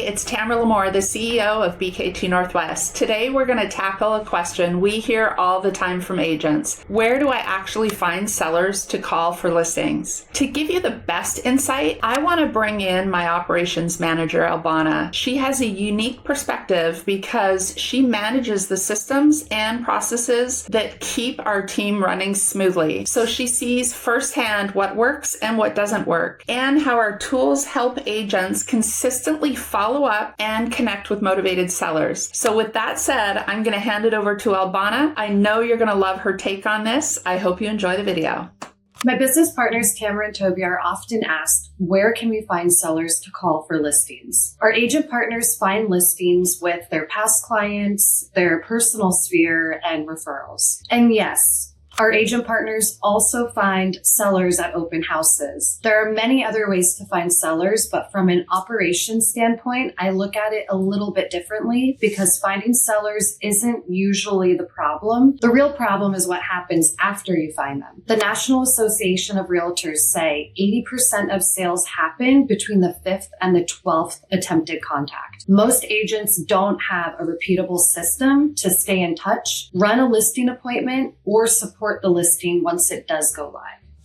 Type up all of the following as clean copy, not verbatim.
it's Tamara Lamore, the CEO of BKT Northwest. Today we're going to tackle a question we hear all the time from agents. Where do I actually find sellers to call for listings? To give you the best insight, I want to bring in my operations manager, Albana. She has a unique perspective because she manages the systems and processes that keep our team running smoothly. So she sees firsthand what works and what doesn't work, and how our tools help agents consistently follow up and connect with motivated sellers. So with that said, I'm going to hand it over to Albana. I know you're going to love her take on this. I hope you enjoy the video. My business partners, Tamara and Toby, are often asked, where can we find sellers to call for listings? Our agent partners find listings with their past clients, their personal sphere, and referrals. And yes, our agent partners also find sellers at open houses. There are many other ways to find sellers, but from an operations standpoint, I look at it a little bit differently because finding sellers isn't usually the problem. The real problem is what happens after you find them. The National Association of Realtors say 80% of sales happen between the 5th and the 12th attempted contact. Most agents don't have a repeatable system to stay in touch, run a listing appointment, or support the listing once it does go live.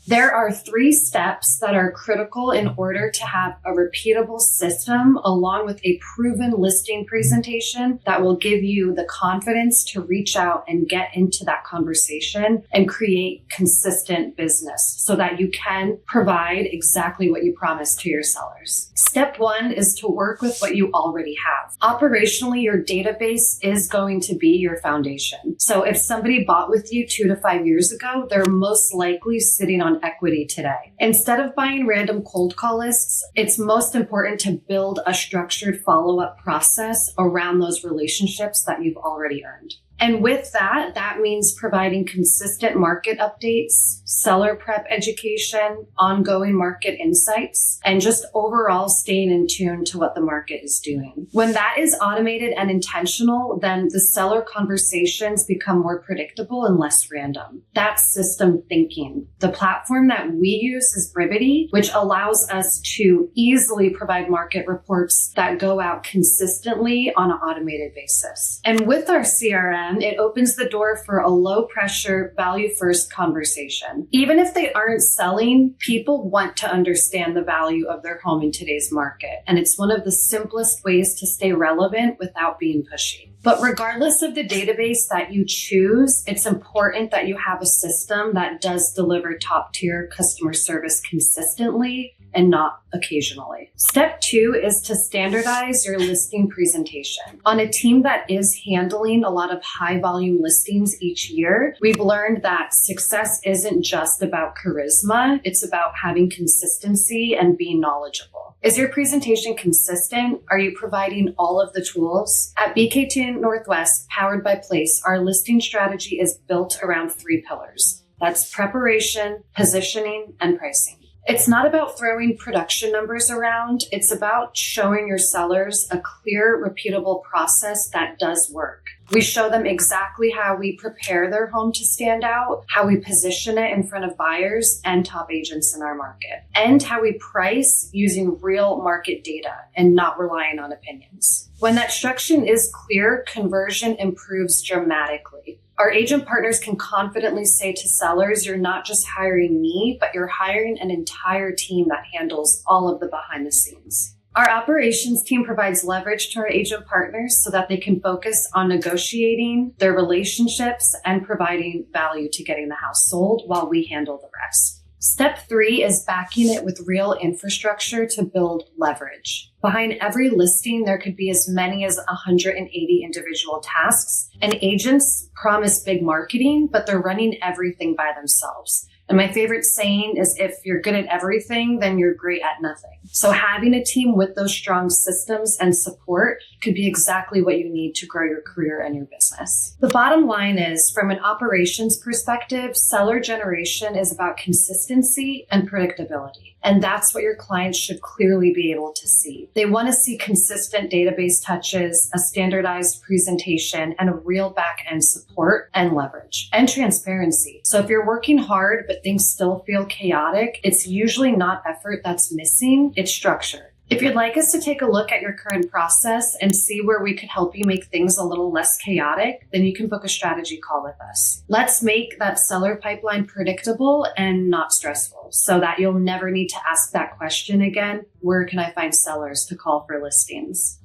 There are 3 steps that are critical in order to have a repeatable system along with a proven listing presentation that will give you the confidence to reach out and get into that conversation and create consistent business so that you can provide exactly what you promised to your sellers. Step 1 is to work with what you already have. Operationally, your database is going to be your foundation. So if somebody bought with you 2 to 5 years ago, they're most likely sitting on equity today. Instead of buying random cold call lists, it's most important to build a structured follow-up process around those relationships that you've already earned. And with that, that means providing consistent market updates, seller prep education, ongoing market insights, and just overall staying in tune to what the market is doing. When that is automated and intentional, then the seller conversations become more predictable and less random. That's system thinking. The platform that we use is Brivity, which allows us to easily provide market reports that go out consistently on an automated basis. And with our CRM, it opens the door for a low pressure, value first conversation. Even if they aren't selling, people want to understand the value of their home in today's market. And it's one of the simplest ways to stay relevant without being pushy. But regardless of the database that you choose, it's important that you have a system that does deliver top tier customer service consistently and not occasionally. Step 2 is to standardize your listing presentation. On a team that is handling a lot of high volume listings each year, we've learned that success isn't just about charisma, it's about having consistency and being knowledgeable. Is your presentation consistent? Are you providing all of the tools? At BKT Northwest, powered by Place, our listing strategy is built around 3 pillars. That's preparation, positioning, and pricing. It's not about throwing production numbers around. It's about showing your sellers a clear, repeatable process that does work. We show them exactly how we prepare their home to stand out, how we position it in front of buyers and top agents in our market, and how we price using real market data and not relying on opinions. When that structure is clear, conversion improves dramatically. Our agent partners can confidently say to sellers, you're not just hiring me, but you're hiring an entire team that handles all of the behind the scenes. Our operations team provides leverage to our agent partners so that they can focus on negotiating their relationships and providing value to getting the house sold while we handle the rest. Step 3 is backing it with real infrastructure to build leverage. Behind every listing, there could be as many as 180 individual tasks, and agents promise big marketing, but they're running everything by themselves. And my favorite saying is, if you're good at everything, then you're great at nothing. So having a team with those strong systems and support could be exactly what you need to grow your career and your business. The bottom line is, from an operations perspective, seller generation is about consistency and predictability. And that's what your clients should clearly be able to see. They want to see consistent database touches, a standardized presentation, and a real back-end support and leverage and transparency. So if you're working hard, but things still feel chaotic, it's usually not effort that's missing, it's structure. If you'd like us to take a look at your current process and see where we could help you make things a little less chaotic, then you can book a strategy call with us. Let's make that seller pipeline predictable and not stressful so that you'll never need to ask that question again. Where can I find sellers to call for listings?